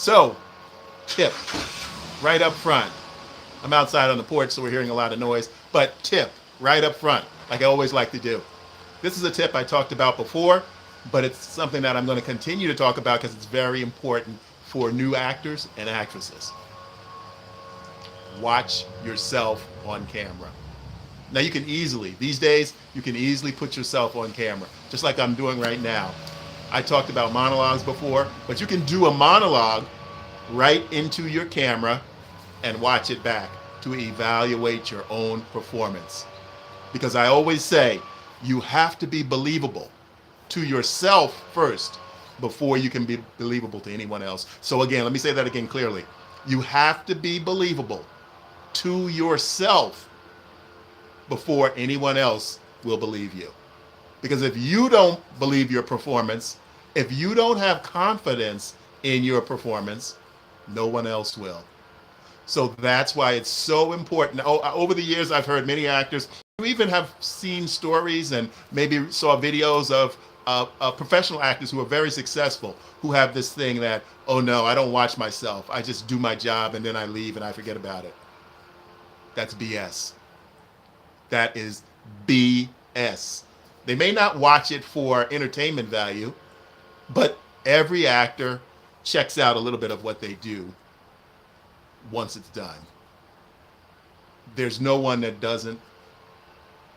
So, tip right up front. I'm outside on the porch, so we're hearing a lot of noise, but tip right up front, like I always like to do. This is a tip I talked about before, but it's something that I'm going to continue to talk about because it's very important for new actors and actresses. Watch yourself on camera. Now you can easily, these days, you can easily put yourself on camera, just like I'm doing right now. I talked about monologues before, but you can do a monologue right into your camera and watch it back to evaluate your own performance. Because I always say, you have to be believable to yourself first before you can be believable to anyone else. So again, let me say that again clearly. You have to be believable to yourself before anyone else will believe you. Because if you don't believe your performance, if you don't have confidence in your performance, no one else will. So that's why it's so important. Over the years, I've heard many actors, you even have seen stories and maybe saw videos of professional actors who are very successful, who have this thing that, oh no, I don't watch myself. I just do my job and then I leave and I forget about it. That's BS. That is BS. They may not watch it for entertainment value, but every actor checks out a little bit of what they do once it's done. There's no one that doesn't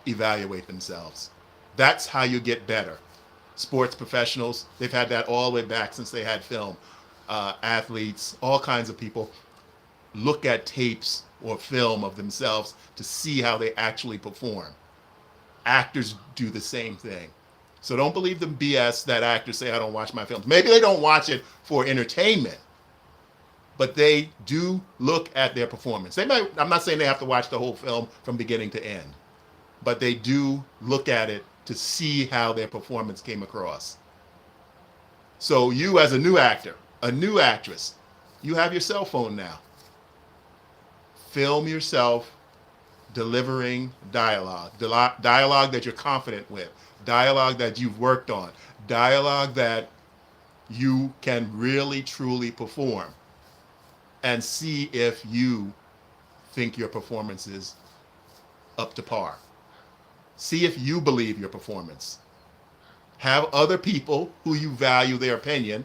evaluate themselves. That's how you get better. Sports professionals, they've had that all the way back since they had film. Athletes, all kinds of people look at tapes or film of themselves to see how they actually perform. Actors do the same thing. So don't believe the BS that actors say, I don't watch my films. Maybe they don't watch it for entertainment, but they do look at their performance. They might, I'm not saying they have to watch the whole film from beginning to end, but they do look at it to see how their performance came across. So you as a new actor, a new actress, you have your cell phone now. Film yourself delivering dialogue that you're confident with, dialogue that you've worked on, dialogue that you can really truly perform, and see if you think your performance is up to par. See if you believe your performance. Have other people who you value their opinion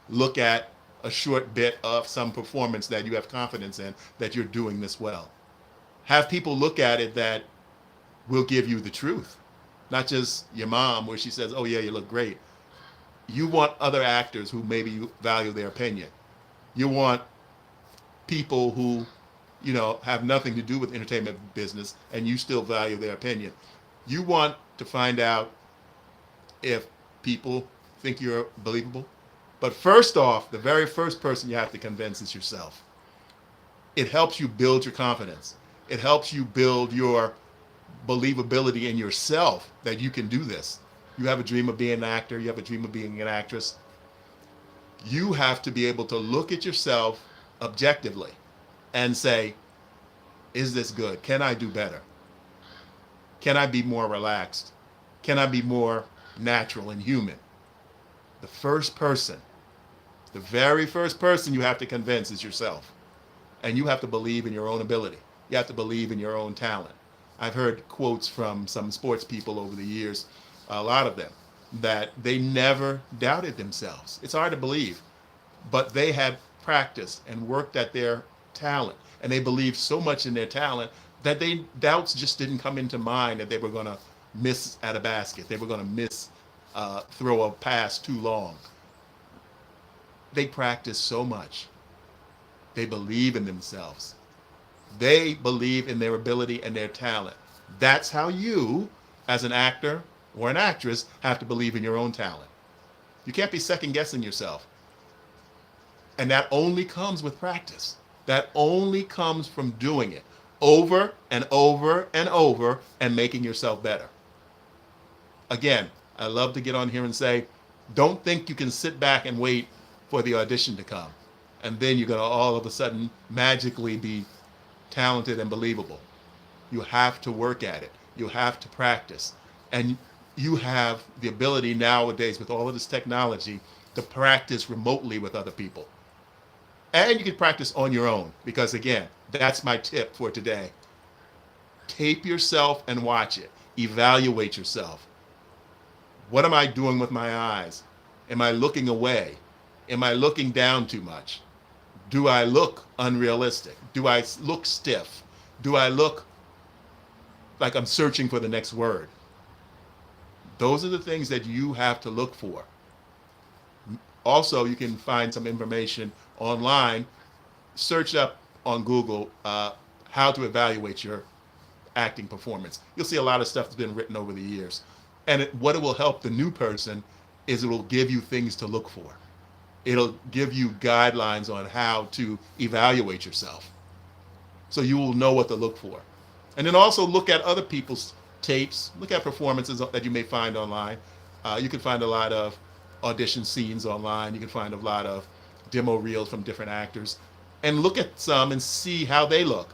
look at a short bit of some performance that you have confidence in, that you're doing this well. Have people look at it that will give you the truth, not just your mom where she says, oh yeah, you look great. You want other actors who maybe you value their opinion. You want people who, have nothing to do with entertainment business and you still value their opinion. You want to find out if people think you're believable. But first off, the very first person you have to convince is yourself. It helps you build your confidence. It helps you build your believability in yourself that you can do this. You have a dream of being an actor. You have a dream of being an actress. You have to be able to look at yourself objectively and say, is this good? Can I do better? Can I be more relaxed? Can I be more natural and human? The very first person you have to convince is yourself. And you have to believe in your own ability. You have to believe in your own talent. I've heard quotes from some sports people over the years, a lot of them, that they never doubted themselves. It's hard to believe, but they had practiced and worked at their talent. And they believed so much in their talent that doubts just didn't come into mind that they were going to miss at a basket. They were going to miss throw a pass too long. They practice so much. They believe in themselves. They believe in their ability and their talent. That's how you, as an actor or an actress, have to believe in your own talent. You can't be second guessing yourself. And that only comes with practice. That only comes from doing it over and over and over and making yourself better. Again, I love to get on here and say, don't think you can sit back and wait for the audition to come. And then you're going to all of a sudden magically be talented and believable. You have to work at it. You have to practice. And you have the ability nowadays with all of this technology to practice remotely with other people. And you can practice on your own because, again, that's my tip for today. Tape yourself and watch it. Evaluate yourself. What am I doing with my eyes? Am I looking away? Am I looking down too much? Do I look unrealistic? Do I look stiff? Do I look like I'm searching for the next word? Those are the things that you have to look for. Also, you can find some information online. Search up on Google how to evaluate your acting performance. You'll see a lot of stuff that's been written over the years. And what it will help the new person is it will give you things to look for. It'll give you guidelines on how to evaluate yourself. So you will know what to look for. And then also look at other people's tapes, look at performances that you may find online. You can find a lot of audition scenes online. You can find a lot of demo reels from different actors. And look at some and see how they look.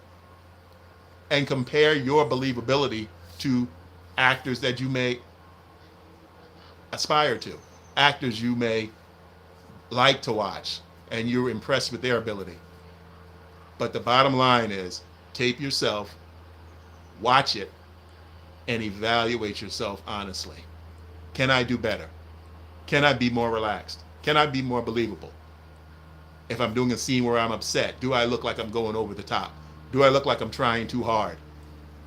And compare your believability to actors that you may aspire to, actors you may like to watch, and you're impressed with their ability. But the bottom line is tape yourself, watch it, and evaluate yourself honestly. Can I do better? Can I be more relaxed? Can I be more believable? If I'm doing a scene where I'm upset, do I look like I'm going over the top? Do I look like I'm trying too hard?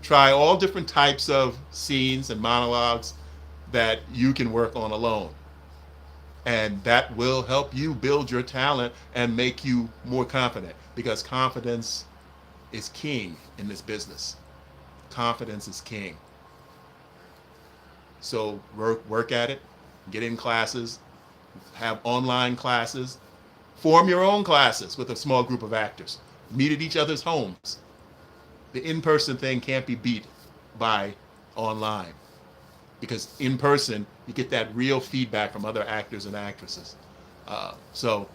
Try all different types of scenes and monologues that you can work on alone. And that will help you build your talent and make you more confident, because confidence is king in this business. Confidence is king. So work at it, get in classes, have online classes, form your own classes with a small group of actors. Meet at each other's homes. The in-person thing can't be beat by online, because in person you get that real feedback from other actors and actresses. So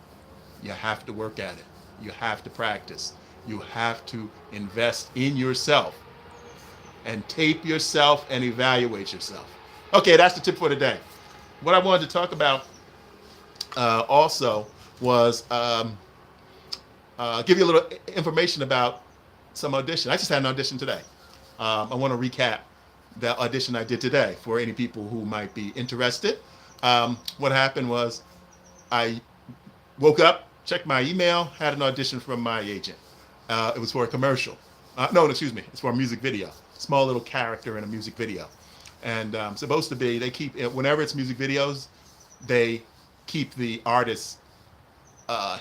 you have to work at it. You have to practice. You have to invest in yourself and tape yourself and evaluate yourself. Okay, that's the tip for today. What I wanted to talk about also was give you a little information about some audition. I just had an audition today. I want to recap the audition I did today for any people who might be interested. What happened was I woke up, checked my email, had an audition from my agent. It was for a commercial. No, excuse me. It's for a music video. Small little character in a music video. And supposed to be, they keep, whenever it's music videos, they keep the artists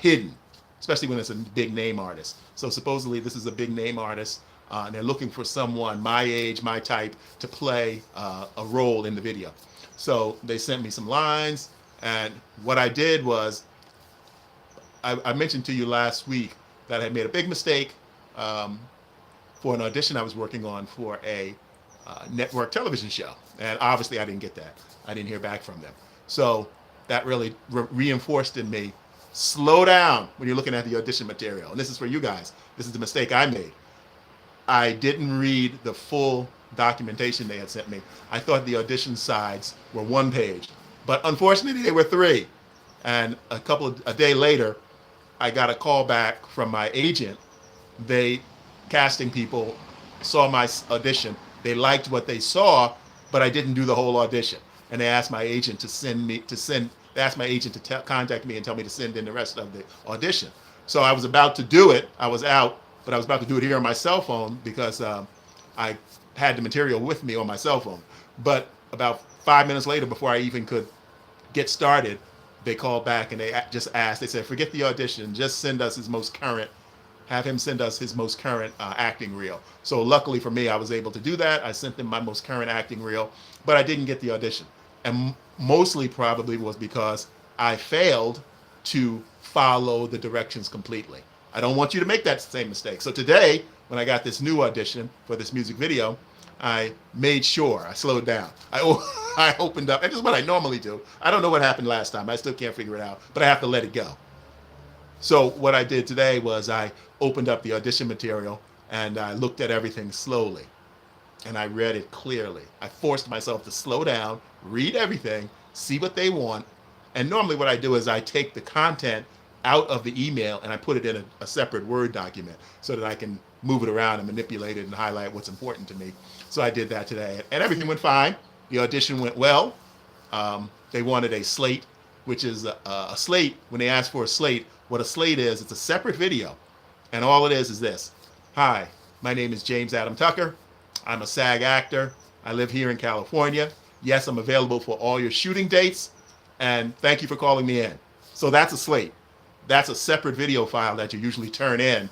hidden, especially when it's a big name artist. So supposedly this is a big name artist, and they're looking for someone my age, my type, to play a role in the video. So they sent me some lines, and what I did was, I mentioned to you last week that I had made a big mistake for an audition I was working on for a network television show. And obviously I didn't get that. I didn't hear back from them. So that really reinforced in me, slow down when you're looking at the audition material. And this is for you guys. This is the mistake I made. I didn't read the full documentation they had sent me. I thought the audition sides were 1 page, but unfortunately they were 3. And a day later, I got a call back from my agent. Casting people saw my audition. They liked what they saw, but I didn't do the whole audition. And they asked my agent to contact me and tell me to send in the rest of the audition. So I was about to do it. I was out, but I was about to do it here on my cell phone because I had the material with me on my cell phone. But about 5 minutes later, before I even could get started, they called back and they just asked, they said, forget the audition, just send us his most current, have him send us his most current acting reel. So luckily for me, I was able to do that. I sent them my most current acting reel, but I didn't get the audition. And mostly probably was because I failed to follow the directions completely. I don't want you to make that same mistake. So today, when I got this new audition for this music video, I made sure I slowed down. I opened up, and this is what I normally do. I don't know what happened last time. I still can't figure it out, but I have to let it go. So what I did today was I opened up the audition material and I looked at everything slowly and I read it clearly. I forced myself to slow down, read everything, see what they want. And normally what I do is I take the content out of the email and I put it in a separate Word document so that I can move it around and manipulate it and highlight what's important to me. So I did that today, and everything went fine. The audition went well. They wanted a slate, which is a slate. When they ask for a slate, what a slate is, it's a separate video. And all it is this. Hi, my name is James I'm a SAG actor. I live here in California. Yes, I'm available for all your shooting dates. And thank you for calling me in. So that's a slate. That's a separate video file that you usually turn in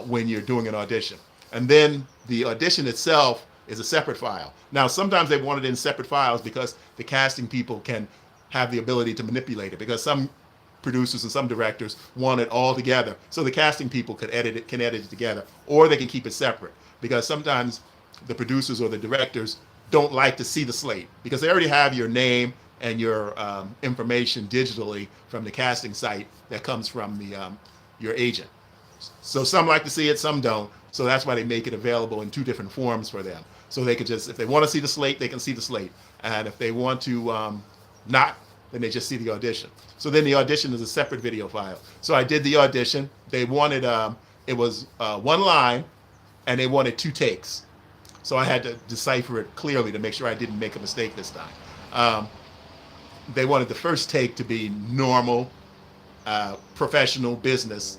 when you're doing an audition. And then the audition itself is a separate file. Now, sometimes they want it in separate files because the casting people can have the ability to manipulate it, because some producers and some directors want it all together. So the casting people can edit it together, or they can keep it separate, because sometimes the producers or the directors don't like to see the slate because they already have your name and your information digitally from the casting site that comes from your agent. So some like to see it, some don't. So that's why they make it available in two different forms for them. So they could just, if they want to see the slate, they can see the slate. And if they want to not, then they just see the audition. So then the audition is a separate video file. So I did the audition. They wanted, it was one line, and they wanted 2 takes. So I had to decipher it clearly to make sure I didn't make a mistake this time. They wanted the first take to be normal, professional business.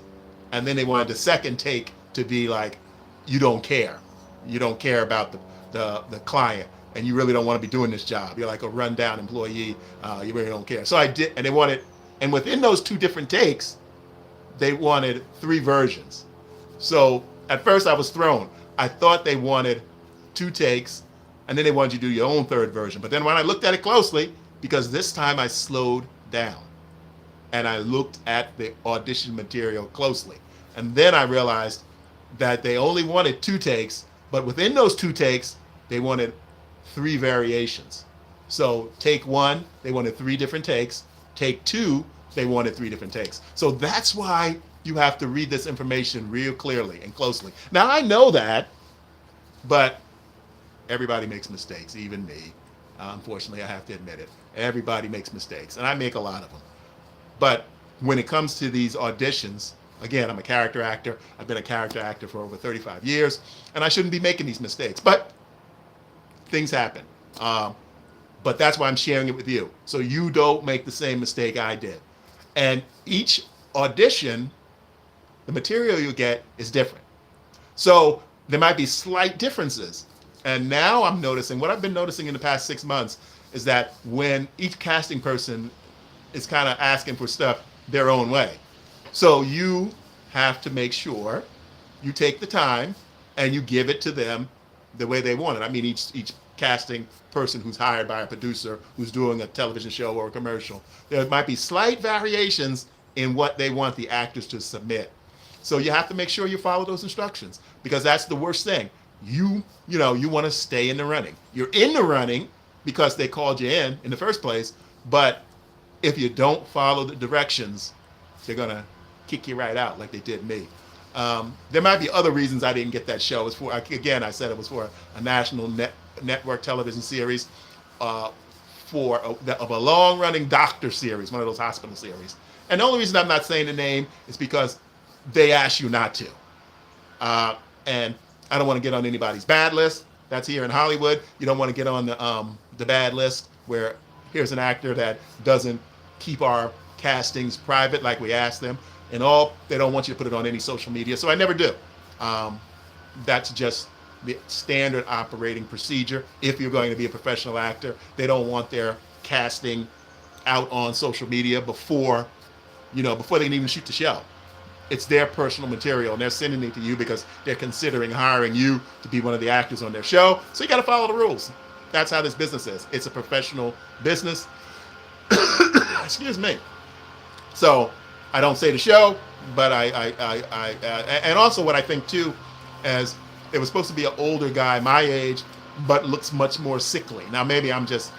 And then they wanted the second take to be like, you don't care. You don't care about the client, and you really don't want to be doing this job. You're like a rundown employee. You really don't care. So I did, and they wanted, and within those 2 different takes, they wanted 3 versions. So at first I was thrown. I thought they wanted 2 takes, and then they wanted you to do your own 3rd version. But then when I looked at it closely, because this time I slowed down and I looked at the audition material closely, and then I realized that they only wanted 2 takes, but within those 2 takes, they wanted 3 variations. So take 1, they wanted 3 different takes. Take 2, they wanted 3 different takes. So that's why you have to read this information real clearly and closely. Now I know that, but everybody makes mistakes, even me. Unfortunately, I have to admit it. Everybody makes mistakes, and I make a lot of them. But when it comes to these auditions, again, I'm a character actor. I've been a character actor for over 35 years, and I shouldn't be making these mistakes. But things happen. But that's why I'm sharing it with you, so you don't make the same mistake I did. And each audition, the material you get is different. So there might be slight differences. And now I'm noticing, what I've been noticing in the past 6 months is that when each casting person is kind of asking for stuff their own way. So you have to make sure you take the time and you give it to them the way they want it. I mean, each casting person who's hired by a producer who's doing a television show or a commercial, there might be slight variations in what they want the actors to submit. So you have to make sure you follow those instructions, because that's the worst thing. You want to stay in the running. You're in the running because they called you in the first place, but if you don't follow the directions, they're going to kick you right out like they did me. There might be other reasons I didn't get that show. It's for, again, I said it was for a national network television series of a long-running doctor series, one of those hospital series. And the only reason I'm not saying the name is because they ask you not to. And I don't want to get on anybody's bad list. That's here in Hollywood. You don't want to get on the bad list where here's an actor that doesn't keep our castings private like we ask them. And they don't want you to put it on any social media. So I never do. That's just the standard operating procedure. If you're going to be a professional actor, they don't want their casting out on social media before they can even shoot the show. It's their personal material, and they're sending it to you because they're considering hiring you to be one of the actors on their show. So you got to follow the rules. That's how this business is. It's a professional business. Excuse me. So I don't say the show, but and also what I think too, as it was supposed to be an older guy my age, but looks much more sickly. Now maybe I'm just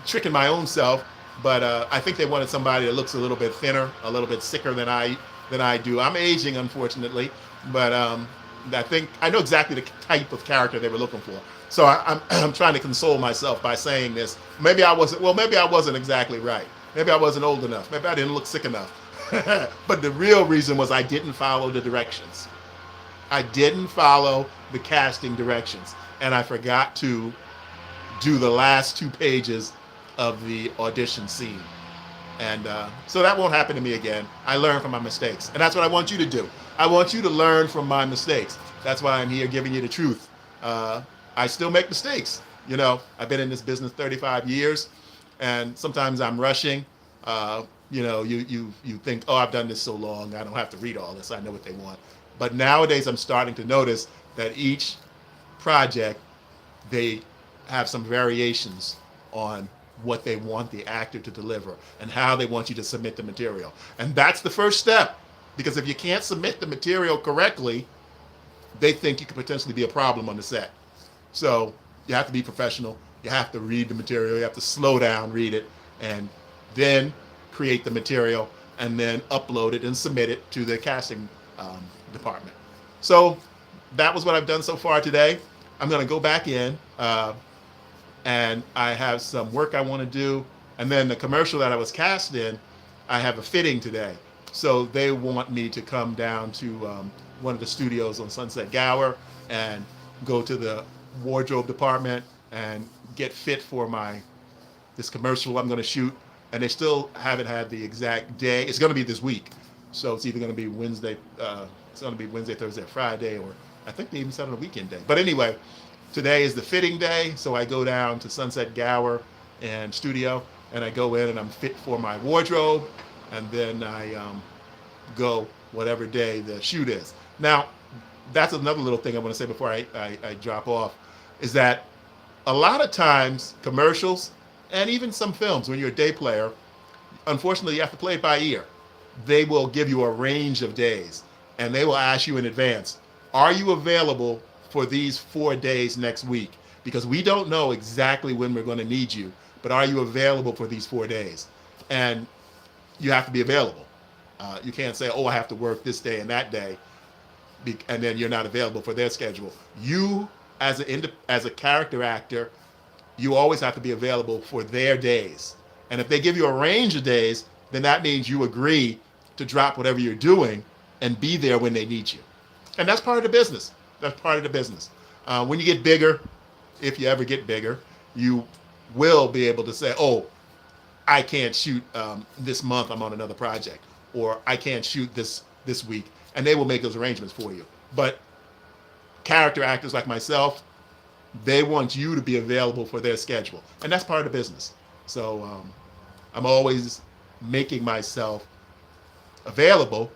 tricking my own self. But I think they wanted somebody that looks a little bit thinner, a little bit sicker than I do. I'm aging, unfortunately, but I think I know exactly the type of character they were looking for. So I'm trying to console myself by saying this. Maybe I wasn't exactly right. Maybe I wasn't old enough. Maybe I didn't look sick enough. But the real reason was I didn't follow the directions. I didn't follow the casting directions. And I forgot to do the last 2 pages of the audition scene. And so that won't happen to me again. I learn from my mistakes. And that's what I want you to do. I want you to learn from my mistakes. That's why I'm here giving you the truth. I still make mistakes. You know, I've been in this business 35 years, and sometimes I'm rushing. You know, you think, oh, I've done this so long, I don't have to read all this. I know what they want. But nowadays I'm starting to notice that each project, they have some variations on what they want the actor to deliver and how they want you to submit the material. And that's the first step, because if you can't submit the material correctly, they think you could potentially be a problem on the set. So you have to be professional. You have to read the material. You have to slow down, read it, and then create the material, and then upload it and submit it to the casting department. So that was what I've done so far today. I'm going to go back in, and I have some work I want to do. And then the commercial that I was cast in, I have a fitting today. So they want me to come down to one of the studios on Sunset Gower and go to the wardrobe department and get fit for this commercial I'm going to shoot. And they still haven't had the exact day. It's going to be this week. So it's either going to be Wednesday, Thursday, or Friday, or I think they even said on a weekend day. But anyway, today is the fitting day. So I go down to Sunset Gower and studio, and I go in and I'm fit for my wardrobe. And then I go whatever day the shoot is. Now, that's another little thing I want to say before I drop off, is that a lot of times commercials and even some films, when you're a day player, unfortunately you have to play it by ear. They will give you a range of days, and they will ask you in advance, are you available for these 4 days next week? Because we don't know exactly when we're going to need you, but are you available for these 4 days? And you have to be available. You can't say, oh, I have to work this day and that day, and then you're not available for their schedule. You, as a character actor, you always have to be available for their days. And if they give you a range of days, then that means you agree to drop whatever you're doing and be there when they need you. And that's part of the business. That's part of the business. When you get bigger, if you ever get bigger, you will be able to say, oh, I can't shoot this month, I'm on another project, or I can't shoot this week, and they will make those arrangements for you. But character actors like myself, they want you to be available for their schedule, and that's part of the business. So I'm always making myself available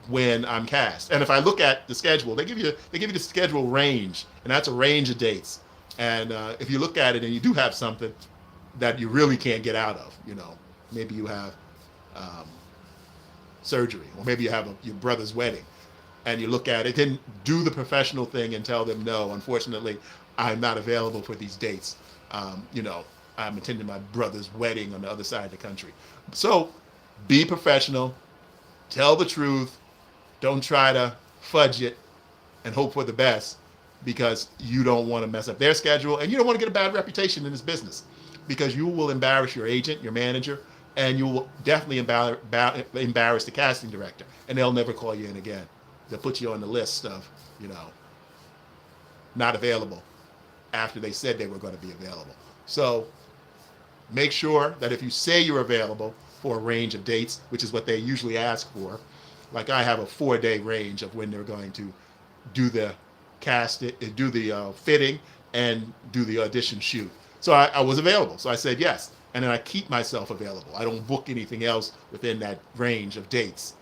when I'm cast. And if I look at the schedule, they give you the schedule range, and that's a range of dates. And if you look at it and you do have something that you really can't get out of, you know, maybe you have surgery, or maybe you have your brother's wedding, and you look at it, then do the professional thing and tell them, no, unfortunately, I'm not available for these dates. You know, I'm attending my brother's wedding on the other side of the country. So be professional, tell the truth, don't try to fudge it and hope for the best, because you don't want to mess up their schedule, and you don't want to get a bad reputation in this business, because you will embarrass your agent, your manager, and you will definitely embarrass the casting director, and they'll never call you in again. They'll put you on the list of, you know, not available after they said they were going to be available. So make sure that if you say you're available for a range of dates, which is what they usually ask for, like I have a 4-day range of when they're going to do the fitting and do the audition shoot. So I was available. So I said yes. And then I keep myself available. I don't book anything else within that range of dates.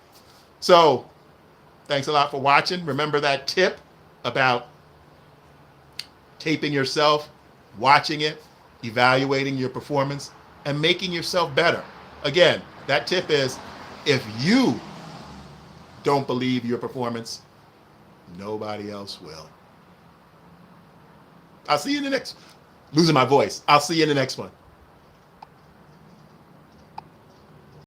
So thanks a lot for watching. Remember that tip about taping yourself, watching it, evaluating your performance, and making yourself better. Again, that tip is, if you don't believe your performance, nobody else will. I'll see you in the next, losing my voice. I'll see you in the next one.